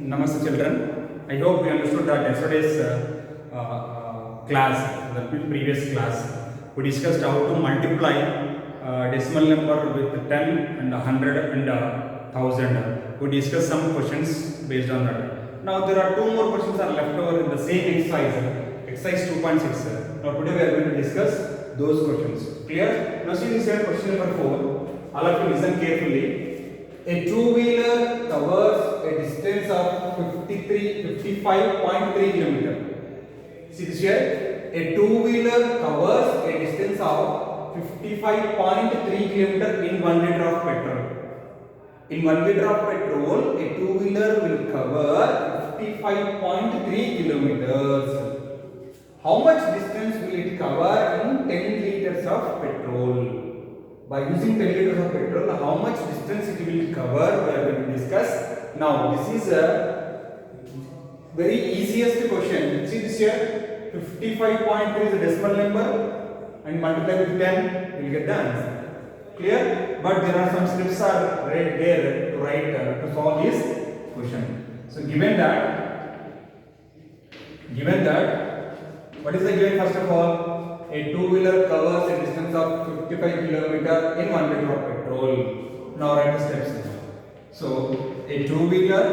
Namaste children. I hope you understood that yesterday's class, the previous class, we discussed how to multiply decimal number with 10 and 100 and 1000. We discussed some questions based on that. Now there are two more questions are left over in the same exercise 2.6. Now today we are going to discuss those questions. Clear? Now see this here, question number 4. All of you listen carefully. A two-wheeler covers a distance of 55.3 km. See this here. A two-wheeler covers a distance of 55.3 km in 1 liter of petrol. In 1 liter of petrol, a two-wheeler will cover 55.3 kilometers. How much distance will it cover in 10 liters of petrol? By using 10 liters of petrol, how much distance it will cover, we are going to discuss. Now, this is a very easiest question. See this here, 55.3 is a decimal number and multiply with 10, you will get the answer. Clear? But there are some steps are right there to write to solve this question. So, given that, what is the given first of all? A two-wheeler covers a distance of 55 km in 1 liter of petrol. Now write the steps. So a two-wheeler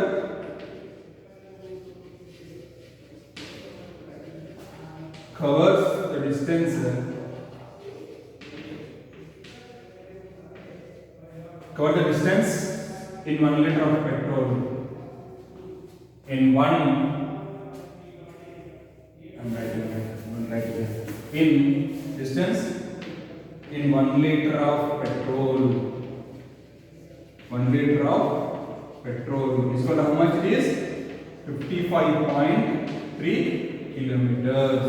covers the distance in 1 liter of petrol. In distance in 1 liter of petrol. 1 liter of petrol is called how much it is? 55.3 kilometers.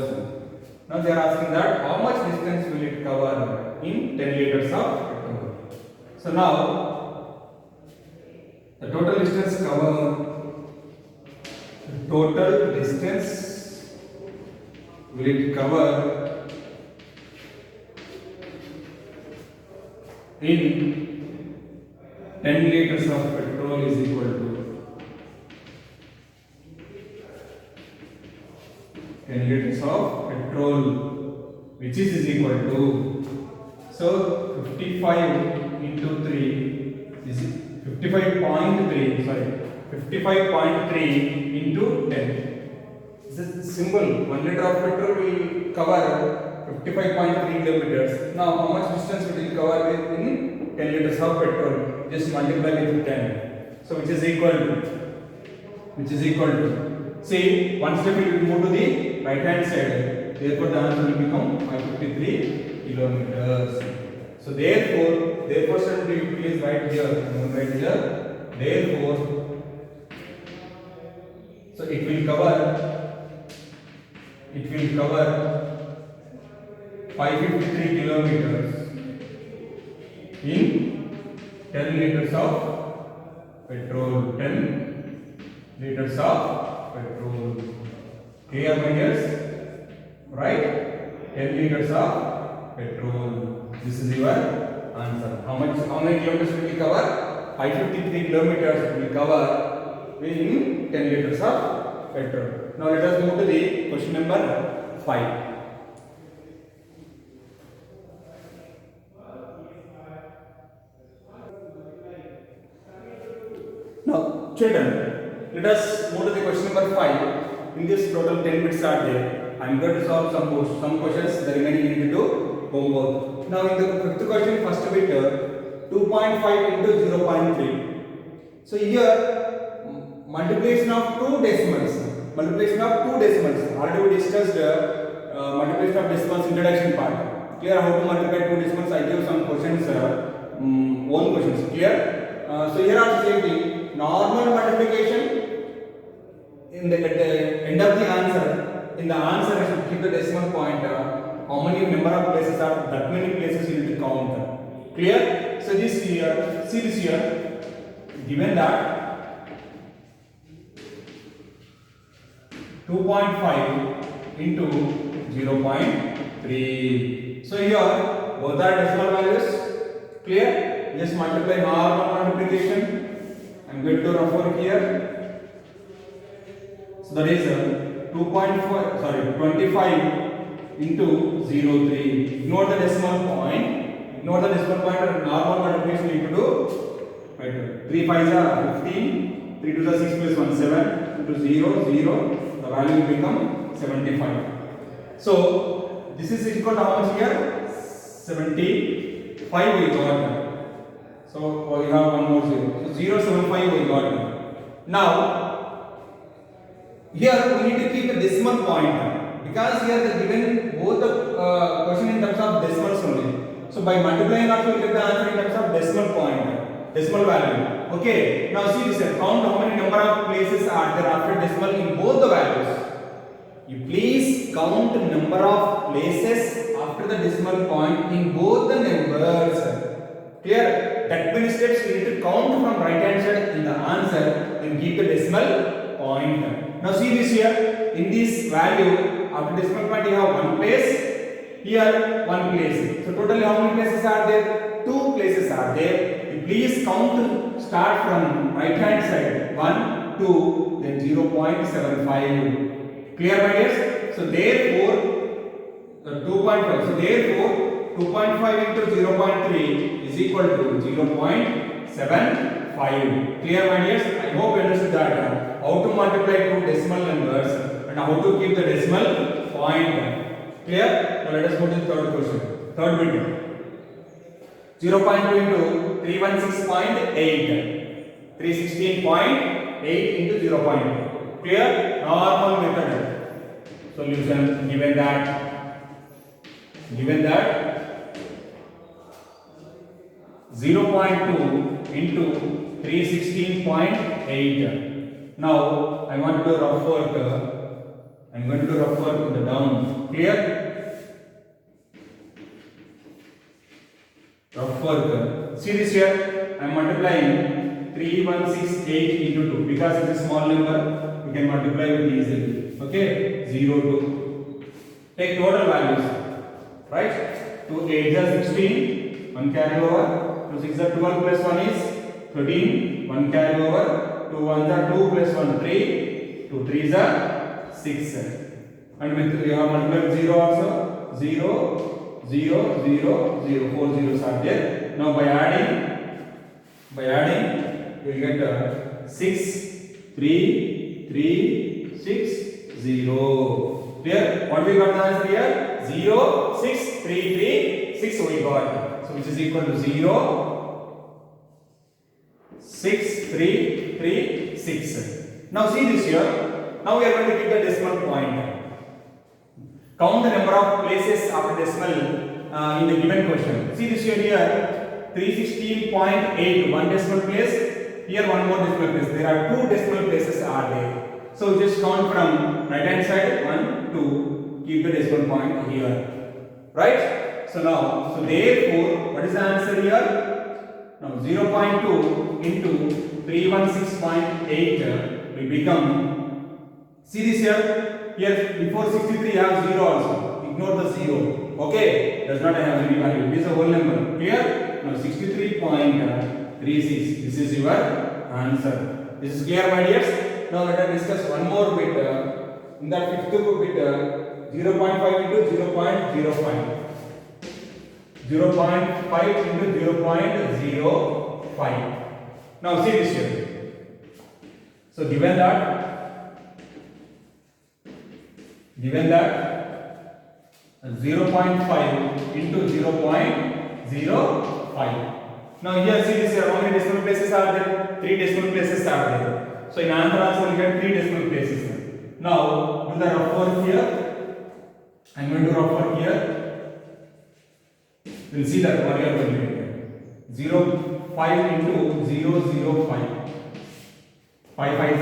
Now they are asking that how much distance will it cover in 10 liters of petrol. So now the total distance will it cover in 10 liters of petrol is equal to 10 liters of petrol, which is equal to, so 55 into 3 is 55.3 into 10. This is simple. 1 liter of petrol will cover 55.3 kilometers. Now, how much distance will it cover in 10 liters of petrol? Just multiply with 10. So, which is equal to. See, one step we will move to the right hand side. Therefore, the answer will become 553 kilometers. So, therefore, sir, please write here. Therefore, so it will cover 553 kilometers in 10 liters of petrol. 10 liters of petrol. Clear, my dears? Right? 10 liters of petrol. This is your answer. How many kilometers will it cover? 553 kilometers will cover in 10 liters of petrol. Now let us move to the question number 5. Now children, let us move to the question number 5. In this total 10 bits are there. I am going to solve some questions. The remaining you need to do homework. Now in the fifth question, first bit 2.5 into 0.3. So here multiplication of two decimals. Already we discussed multiplication of decimals introduction part. Clear how to multiply two decimals? I give some questions, own questions. Clear? So here are the same thing. Normal multiplication at the end of the answer. In the answer, I should keep the decimal point. How many number of places are that many places you need to count. Clear? So this here, see this here. Given that 2.5 into 0.3. So here both are decimal values. Clear? Just multiply normal multiplication. I am going to refer here. So that is 2.5, sorry, 25 into 0.3. Ignore the decimal point. Ignore the decimal point and normal multiplication you need to do. Right. 3 5s are 15. 3 2s are 6 plus 1 7 into 0 0. The value will become 75. So this is equal to how much here? 75 we got. So we have one more 0. So 075 we got. Now here we need to keep the decimal point because here the given both the question in terms of decimals only. So by multiplying also we get the answer in terms of decimal point, decimal value. Okay. Now see this here. Count how many number of places are there after decimal in both the values. You please count number of places after the decimal point in both the numbers. Clear? That many steps we need to count from right hand side in the answer and keep the decimal point. Now see this here. In this value after decimal point you have one place. Here one place. So totally how many places are there? Two places are there. You please count. Start from right hand side. 1, 2, then 0.75. Clear my dears? So therefore 2.5. So therefore 2.5 into 0.3 is equal to 0.75. Clear my dears? I hope you understood that. How to multiply two decimal numbers and how to keep the decimal point. Clear? Now let us go to the third question. Third bit. 0.2 into 316.8. 316.8 into 0.2. Clear? Normal method. Solution given that 0.2 into 316.8. Now I want to do rough work. I'm going to do rough work in the down. Clear? Rough work. See this here. I'm multiplying 3168 into 2 because it's a small number. We can multiply it easily. Okay? 0 to take total values. Right? 2 8 is 16. 1 carry over. 2 6 is 12 plus 1 is 13. 1 carry over. 2 1 are 2 plus 1 3. 2 3 are 6. And with you have multiplied 0 also. 0 0 0 0. 4 zeros are there. Now by adding you will get 6 3 3 6 0. Clear? What we got the answer here? 0 6 3 3 6 we got. So which is equal to 0 6 3 3 6. Now see this here. Now we are going to keep the decimal point. Count the number of places after decimal in the given question. See this here 316.8 one decimal place. Here one more decimal place. There are two decimal places are there. So just count from right hand side 1 2. Keep the decimal point here. Right? So now therefore what is the answer here? Now 0.2 into 316.8 will become. See this here. Here before 63 you have 0 also. Ignore the 0. Okay? Does not have any value. It is a whole number. Clear? Now 63.36. This is your answer. This is clear my dears? Now let us discuss one more bit. In that fifth bit 0.5 into 0.05. 0.5 into 0.05. Now see this here. So given that 0.5 into 0.05. Now here see this here. How many decimal places are there? 3 decimal places are there. So in answer also we get 3 decimal places. Now do the rough work here. I'm going to do rough work here. We'll see that what we are going to get. 0.5 into 0.05. 5 5 is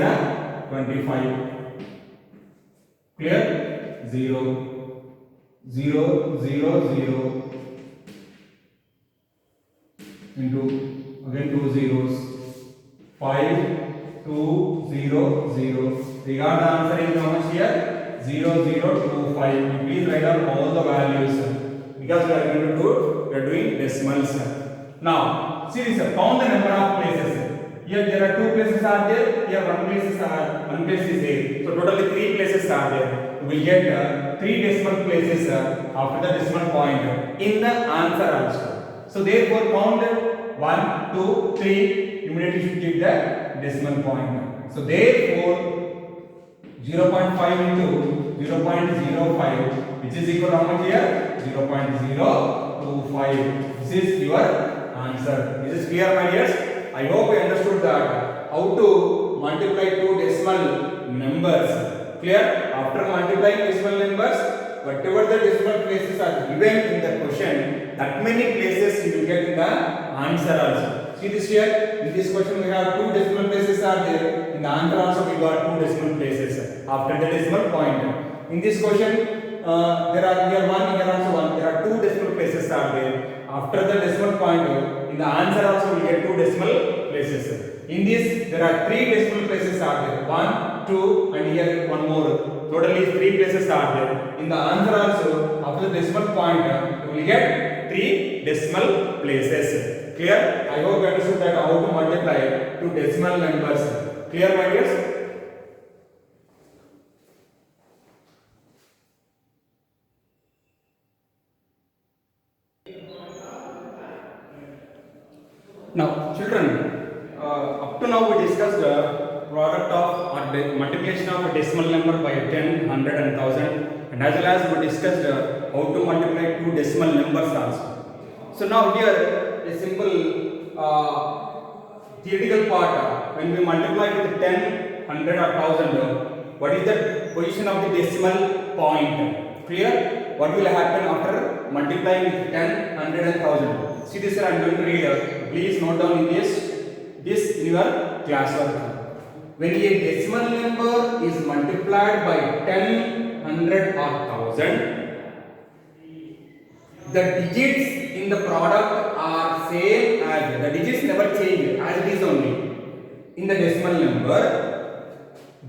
25. Clear? 0 0 0 0 into again 2 zeros. 5 2 0 0. We got the answer in how much here? 0025. Please write down all the values because we are going to do, we are doing decimals. Now see this, count the number of places. Here there are two places are there. Here one place is there. So totally three places are there. We will get three decimal places after the decimal point in the answer also. So therefore count 1, 2, 3. Immediately should give the decimal point. So therefore 0.5 into 0.05, which is equal to how much here? 0.025. This is your answer. This is clear, my dears? I hope you understood that how to multiply two decimal numbers. Clear? After multiplying decimal numbers, whatever the decimal places are given in the question, that many places you will get in the answer also. See this here, in this question we have two decimal places are there. In the answer also we got two decimal places after the decimal point. In this question, there are here one, here also one. There are two decimal places are there. After the decimal point, in the answer also we get two decimal places. In this, there are three decimal places are there. 1, 2, and here one more. Totally three places are there. In the answer also, after the decimal point, you will get three decimal places. Clear? I hope you understood that how to multiply two decimal numbers. Clear, my dears? Now, children, up to now we discussed the product of or the multiplication of a decimal number by 10, 100 and 1000, and as well as we discussed how to multiply two decimal numbers also. So now here a simple theoretical part, when we multiply with 10, 100 or 1000, what is the position of the decimal point? Clear? What will happen after multiplying with 10, 100 and 1000? See this, I am going to read. Please note down in this in your classwork. When a decimal number is multiplied by 10, 100 or 1000, the digits in the product are same as the digits never change as it is only in the decimal number,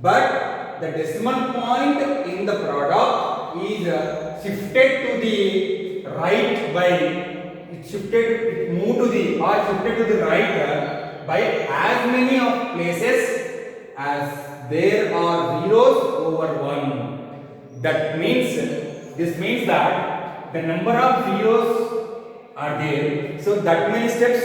but the decimal point in the product is shifted to the right by it moved to the or shifted to the right by as many of places as there are zeros over 1. That means this means that the number of zeros are there, so that many steps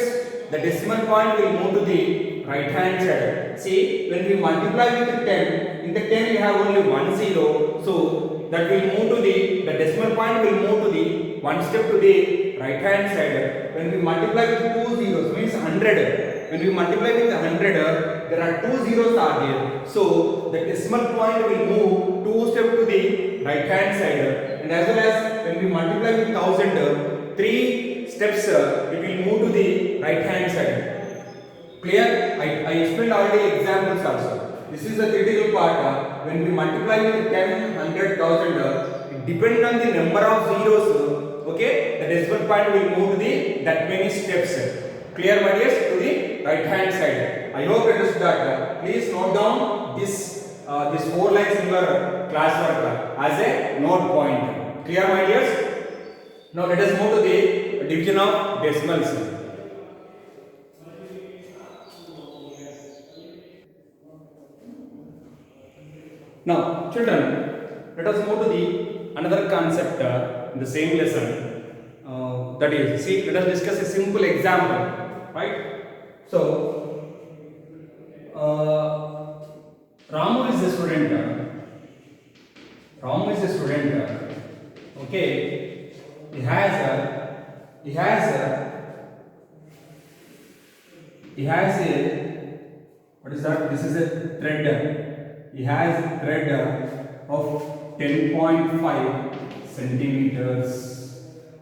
the decimal point will move to the right hand side. See, when we multiply with 10, in the 10 we have only one zero, so that will move to the decimal point will move to the one step to the right hand side. When we multiply with two zeros, means 100. When we multiply with 100, there are two zeros are there, so the decimal point will move two steps to the right hand side. And as well as when we multiply with 1000, three steps it will move to the right hand side. Clear? I explained already examples also. This is the critical part. When we multiply with 10, 100, 1000, it depends on the number of zeros. Okay, the decimal point will move to the that many steps. Clear, my dears? To the right hand side. I hope you understood that. Please note down this four lines in your classwork as a note point. Clear, my dears? Now let us move to the division of decimals. Now, children, let us move to the another concept in the same lesson. That is, see, let us discuss a simple example, right? So, Ramu is a student. Ramu is a student. Okay, he has a what is that? This is a thread. He has a thread of 10.5 centimeters.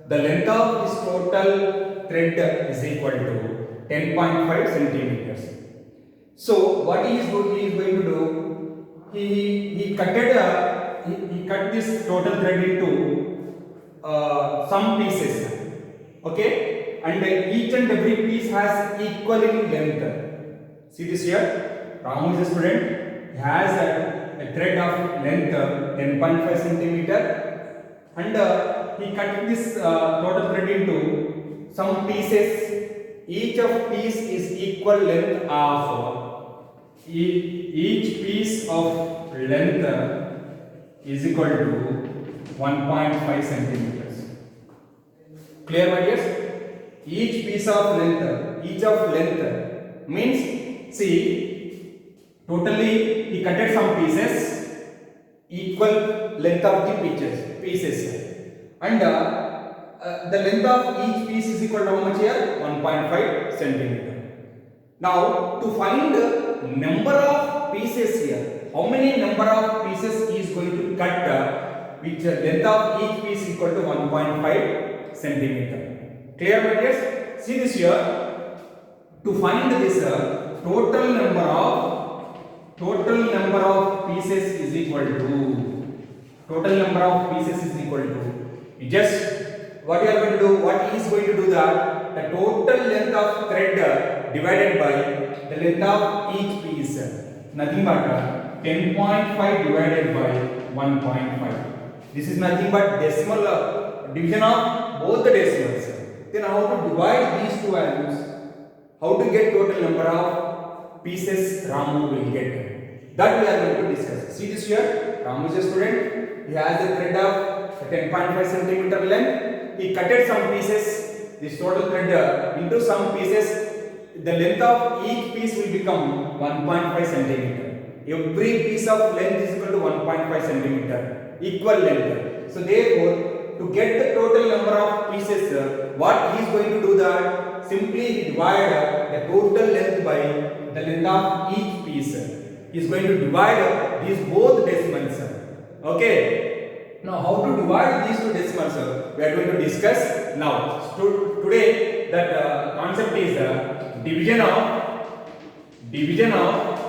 The length of this total thread is equal to 10.5 centimeters. So what he is going to do? He cut this total thread into some pieces. Okay, and each and every piece has equal in length. See this here. Ramu is a student. He has a thread of length 10.5 centimeter, and he cut this total thread into some pieces each of piece is equal length of each piece of length is equal to 1.5 centimeters. Clear, my dears? Each piece of length means, see, totally he cutted some pieces equal length of the pieces, and the length of each piece is equal to how much here? 1.5 centimeter. Now to find number of pieces here, how many number of pieces he is going to cut, which length of each piece is equal to 1.5 centimeter. Clear, my dears? See this here. To find this total number of pieces is equal to you just what you are going to do, what he is going to do, that the total length of thread divided by the length of each piece, nothing but 10.5 divided by 1.5. This is nothing but decimal division of both the decimals. Then how to divide these two values, how to get total number of pieces Ramu will get, that we are going to discuss. See this here, Ramu is a student, he has a thread of 10.5 centimeter length, he cutted some pieces, this total thread into some pieces, the length of each piece will become 1.5 centimeter. Every piece of length is equal to 1.5 centimeter, equal length. So therefore, to get the total number of pieces, what he is going to do, that simply divide the total length by the length of each piece. He is going to divide these both decimals. Okay. Now how to divide these two decimals, we are going to discuss now. Today that concept is division of decimal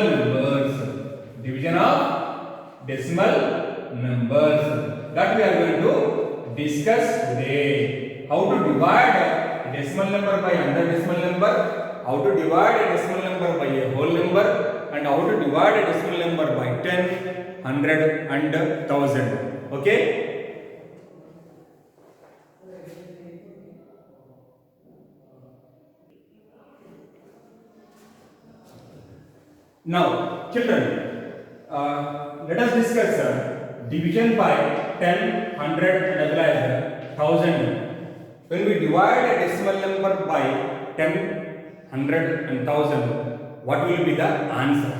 numbers. Division of decimal numbers, that we are going to discuss today. How to divide a decimal number by another decimal number, how to divide a decimal number by a whole number, and how to divide a decimal number by 10, 100 and 1000. Okay. Now children, let us discuss division by 10, 100 as well as 1000. When we divide a decimal number by 10, 100 and 1000, what will be the answer?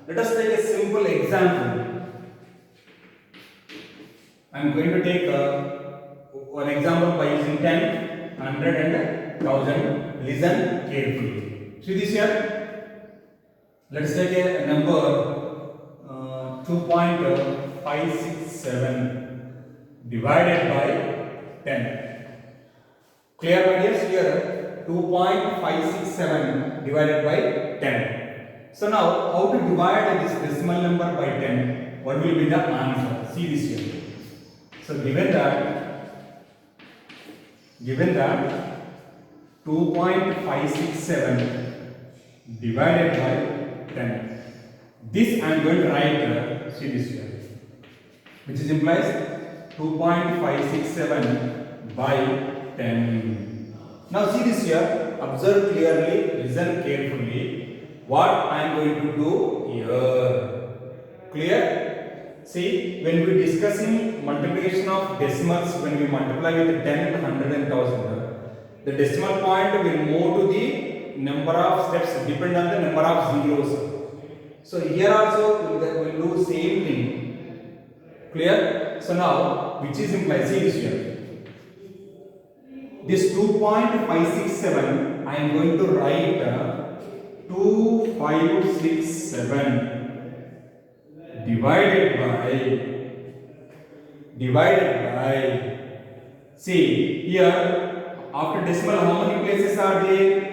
Let us take a simple example. I am going to take one example by using 10, 100 and 1000. Listen carefully. See this here. Let us take a number 2.567 divided by 10. Clear, my dears? Here 2.567 divided by 10. So now how to divide this decimal number by 10? What will be the answer? See this here. So given that 2.567 divided by 10. This I am going to write, see this here, which is implies 2.567 by 10. Now see this here, observe clearly, listen carefully what I am going to do here. Clear? See, when we discussing multiplication of decimals, when we multiply with 10, 100 and 1000, the decimal point will move to the number of steps depend on the number of zeros. So here also we will do same thing. Clear? So now which is implied, see this here. This 2.567 I am going to write 2567 divided by, see here after decimal how many places are there?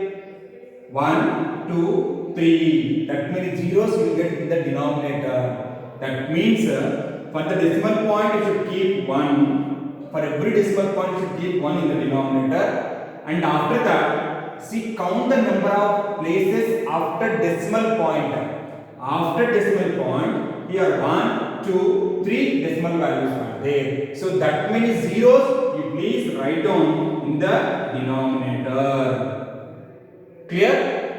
1, 2, 3. That many zeros will get in the denominator. That means for the decimal point you should keep 1. For every decimal point you should keep 1 in the denominator. And after that, see, count the number of places after decimal point. After decimal point, here 1, 2, 3 decimal values are there. So that many zeros you please write down in the denominator. Clear?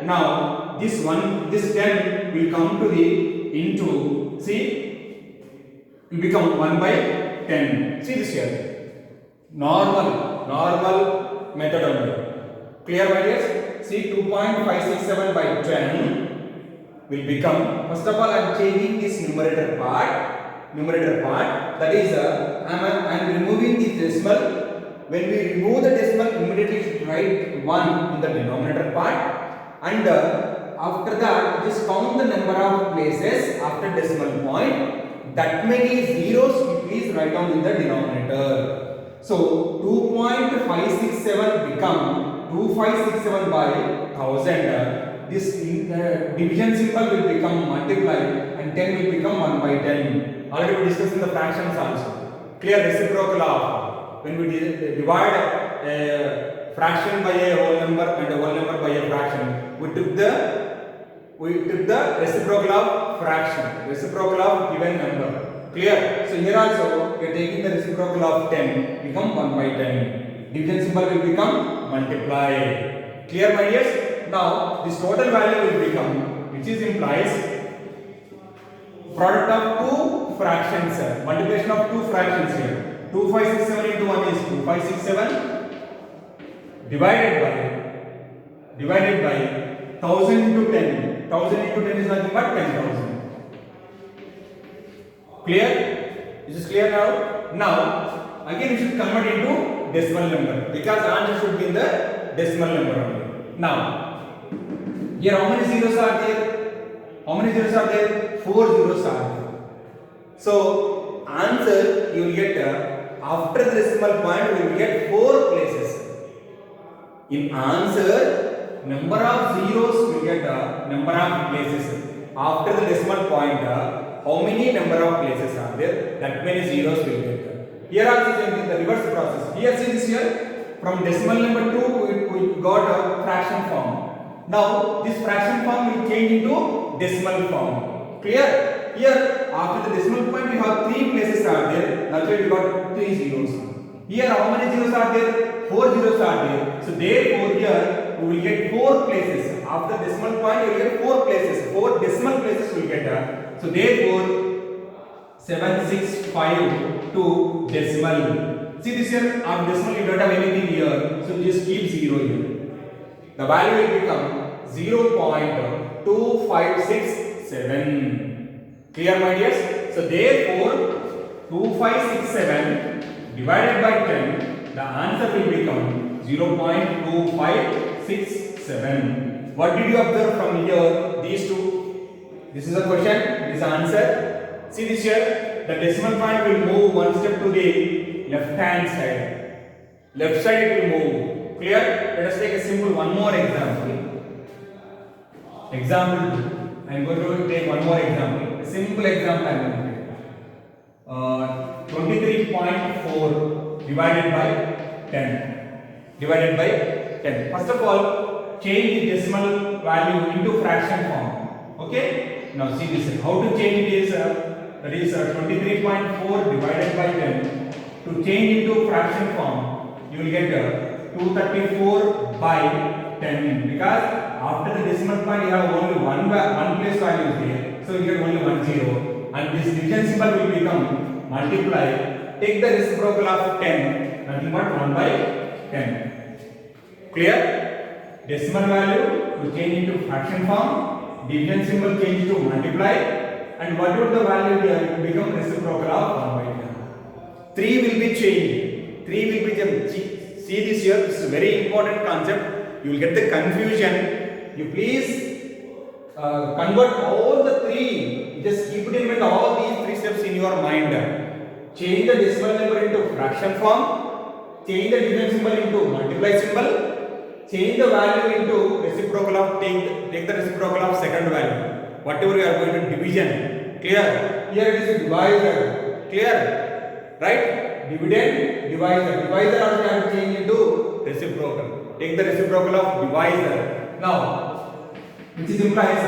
Now this 10 will come to the into, see, will become 1 by 10. See this here. Normal method only. Clear, my dears? See, 2.567 by 10 will become, first of all, I am changing this numerator part. That is, I am removing this decimal. When we remove the decimal, immediately should write 1 in the denominator part, and after that just count the number of places after decimal point. That many zeros you please write down in the denominator. So 2.567 become 2567 by 1000. This division symbol will become multiply and 10 will become 1 by 10. Already we discussed in the fractions also. Clear reciprocal of when we divide a fraction by a whole number and a whole number by a fraction, we took the reciprocal of fraction, reciprocal of given number. Clear? So here also we are taking the reciprocal of 10, become 1 by 10. Division symbol will become multiply. Clear, my dears? Now this total value will become, which is implies product of two fractions, multiplication of two fractions here. 2567 into 1 is 2567 divided by 1000 into 10. 1000 into 10 is nothing but 10,000. Clear? This is clear now? Now, again we should convert into decimal number because the answer should be in the decimal number only. Now, here how many zeros are there? How many zeros are there? 4 zeros are there. So, answer you will get after the decimal point we will get 4 places. In answer, number of zeros will get number of places. After the decimal point, how many number of places are there? That many zeros will get. Here also same thing, the reverse process. Here see this here, from decimal number 2 we got a fraction form. Now this fraction form will change into decimal form. Clear? Here after the decimal point we have 3 places are there. That's why we got 3 zeros. Here how many zeros are there? 4 zeros are there. So therefore here we will get 4 places. After decimal point we will get 4 places. 4 decimal places we will get. So therefore 765 to decimal. See this here, after decimal you don't have anything here. So just keep 0 here. The value will become 0.2567. Clear, my dears? So therefore 2567 divided by 10, the answer will become 0.2567. What did you observe from here? These two. This is a question, this is an answer. See this here, the decimal point will move one step to the left hand side. Left side it will move. Clear? Let us take a simple one more example. Example 2. I am going to take one more example. A simple example I am going to take. 23.4 divided by 10. Divided by 10. First of all, change the decimal value into fraction form. Okay? Now see this. How to change it is that is 23.4 divided by 10. To change into fraction form, you will get 234 by 10 because after the decimal point you have only one place value here, so you get only 1 0, and this division symbol will become multiply. Take the reciprocal of 10, nothing but 1 by 10. Clear? Decimal value to change into fraction form, division symbol change to multiply, and whatever the value here will become reciprocal of 1 by 10. 3 will be changed. 3 will be changed. See this here, this is a very important concept. You will get the confusion. You please convert all the 3. Just keep it in mind, all these 3 steps in your mind. Change the decimal number into fraction form. Change the division symbol into multiply symbol. Change the value into reciprocal of take the reciprocal of second value. Whatever you are going to division. Clear? Here it is divisor. Clear? Right? Dividend, divisor. Divisor also you have to change into reciprocal. Take the reciprocal of divisor. Now, which is implies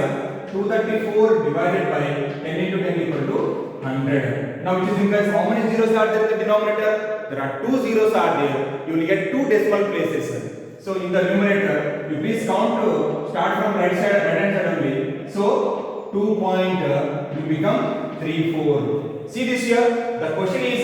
234 divided by 10 into 10 equal to 100. Now, which is implies how many zeros are there in the denominator? There are 2 zeros are there. you will get two decimal places. So in the numerator, you please count start from right hand side only. So 2 point will become 34. See this here. The question is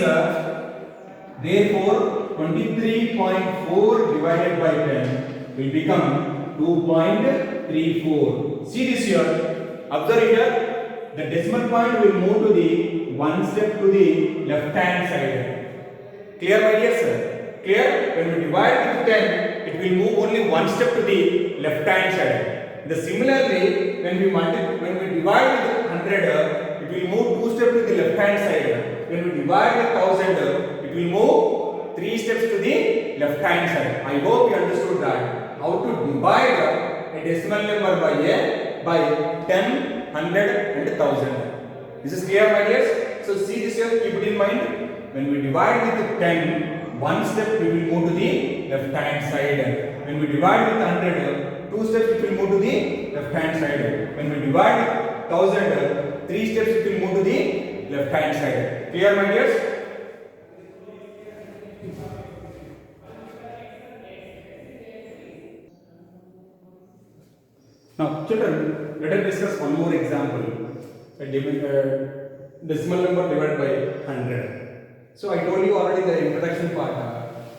therefore 23.4 divided by 10 will become 2.34. See this here. Observe here. The decimal point will move to the one step to the left hand side. Clear, my dear sir? Clear? When we divide with 10, it will move only one step to the left hand side. Similarly, when we divide with 100, it will move two steps to the left hand side. When we divide with 1000, it will move three steps to the left hand side. I hope you understood that. How to divide a decimal number by 10, 100 and 1000. This is clear, my dears? So see this here, keep it in mind. When we divide with 10, one step it will move to the left hand side. When we divide with 100, two steps it will move to the left hand side. When we divide with 1000, three steps it will move to the left hand side. Clear, my dears? Now, children, let us discuss one more example. A decimal number divided by 100. So, I told you already the introduction part.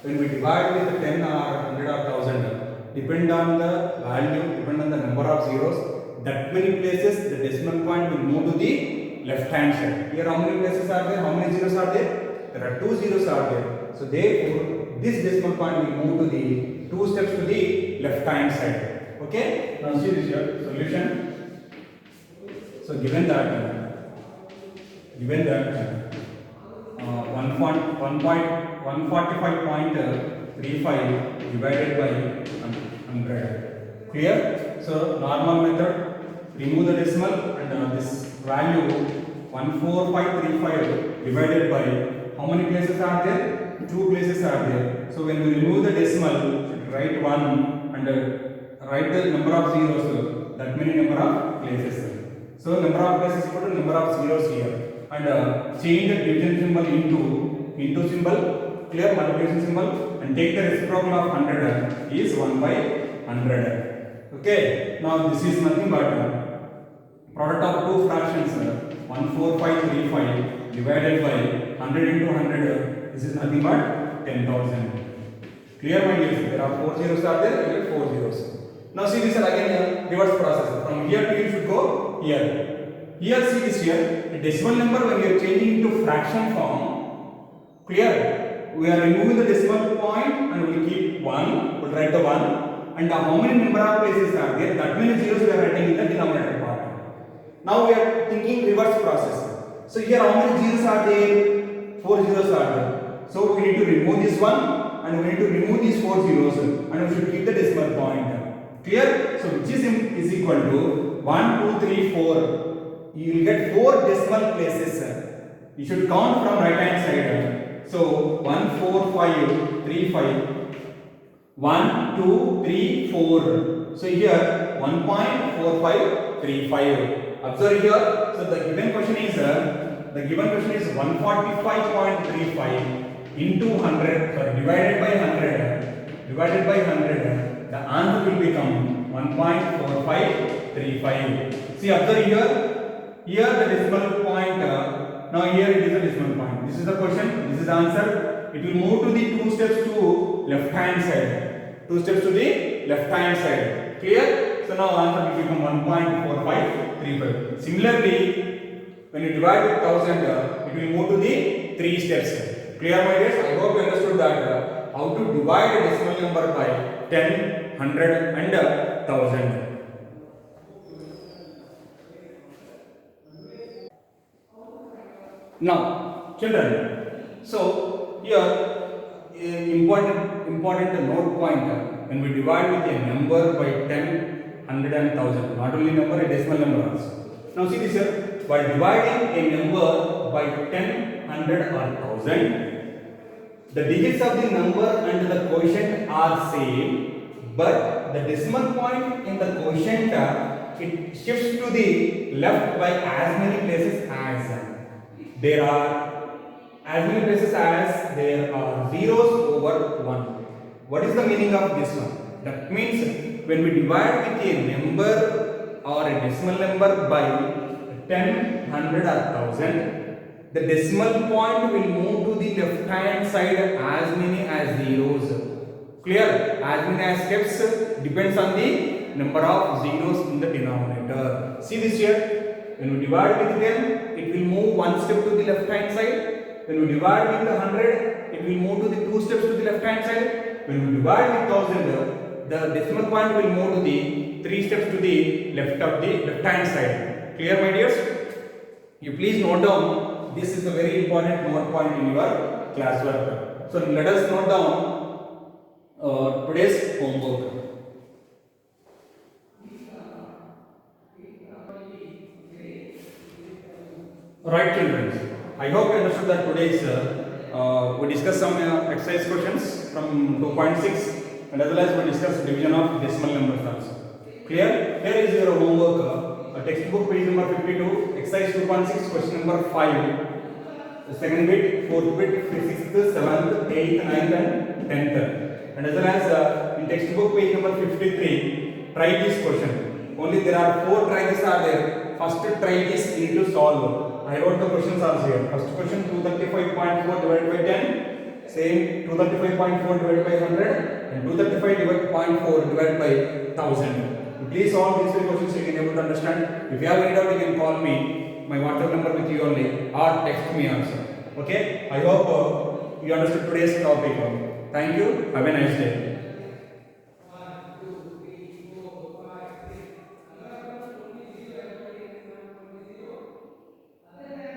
When we divide with 10 or 100 or 1000, depend on the value, depend on the number of zeros. That many places the decimal point will move to the left hand side. Here, how many places are there? How many zeros are there? There are two zeros are there. So, therefore, this decimal point will move to the two steps to the left hand side. Okay, now see this here solution. So given that 145.35 divided by 100. Clear? So normal method, remove the decimal and this value 14535 divided by how many places are there? Two places are there. So when we remove the decimal, write 1 and write the number of zeros, that many number of places. So number of places equal to number of zeros here, and change the division symbol into symbol, clear, multiplication symbol, and take the reciprocal of 100 is 1 by 100. Okay, now this is nothing but product of two fractions, 14535 divided by 100 into 100, this is nothing but 10,000. Clear, my dear? There are 4 zeros are there, you get 4 zeros. Now see this again reverse process. From here to you should go here. Here see this here. The decimal number when you are changing into fraction form. Clear? We are removing the decimal point and we will keep 1. We'll write the 1. And how many number of places are there? That many zeros we are writing in the denominator part. Now we are thinking reverse process. So here how many zeros are there? 4 zeros are there. So we need to remove this one and we need to remove these 4 zeros and we should keep the decimal point. Clear? So which is equal to 1, 2, 3, 4. You will get 4 decimal places. You should count from right hand side. So 1, 4, 5, 3, 5. 1, 2, 3, 4. So here 1.4535. Observe here. So the given question is 145.35 into 100. Sorry, divided by 100. Divided by 100. The answer will become 1.4535. See, observe here. Here the decimal point. Now here it is a decimal point. This is the question. This is the answer. It will move to the 2 steps to left hand side. 2 steps to the left hand side. Clear? So now answer will become 1.4535. Similarly, when you divide with 1000, it will move to the 3 steps. Clear, my dears? I hope you understood that. How to divide a decimal number by 10, 100 and 1000. Now, children, so here important note point, when we divide with a number by 10, 100 and 1000, not only number, a decimal number also. Now see this here, while dividing a number by 10, 100 or 1000, the digits of the number and the quotient are same, but the decimal point in the quotient it shifts to the left by as many places as there are as many places as there are zeros over 1. What is the meaning of this one? That means when we divide with a number or a decimal number by 10, 100 or 1000, the decimal point will move to the left hand side as many as zeros. Clear? As many as steps depends on the number of zeros in the denominator. See this here. When we divide with 10, it will move one step to the left hand side. When we divide with 100, it will move to the two steps to the left hand side. When we divide with 1000, the decimal point will move to the three steps to the left of the left hand side. Clear, my dears? You please note down. This is a very important note point in your classwork. So let us note down today's homework. Right, children. I hope you understood that today's we discussed some exercise questions from 2.6 and as well as we discussed division of decimal numbers also. Clear? Here is your homework. Textbook page number 52, exercise 2.6, question number 5. The second bit, fourth bit, fifth, sixth, seventh, eighth, ninth, and 10th. And as well as in textbook page number 53, try this question. Only there are 4 tries are there. First try this, you need to solve. I wrote the questions also here. First question 235.4 divided by 10. Same 235.4 divided by 100 and 235.4 divided by 1000. Please solve these 3 questions so you can able to understand. If you have any doubt, you can call me. My WhatsApp number with you only or text me also. Okay? I hope you understood today's topic. Thank you. Have a nice day.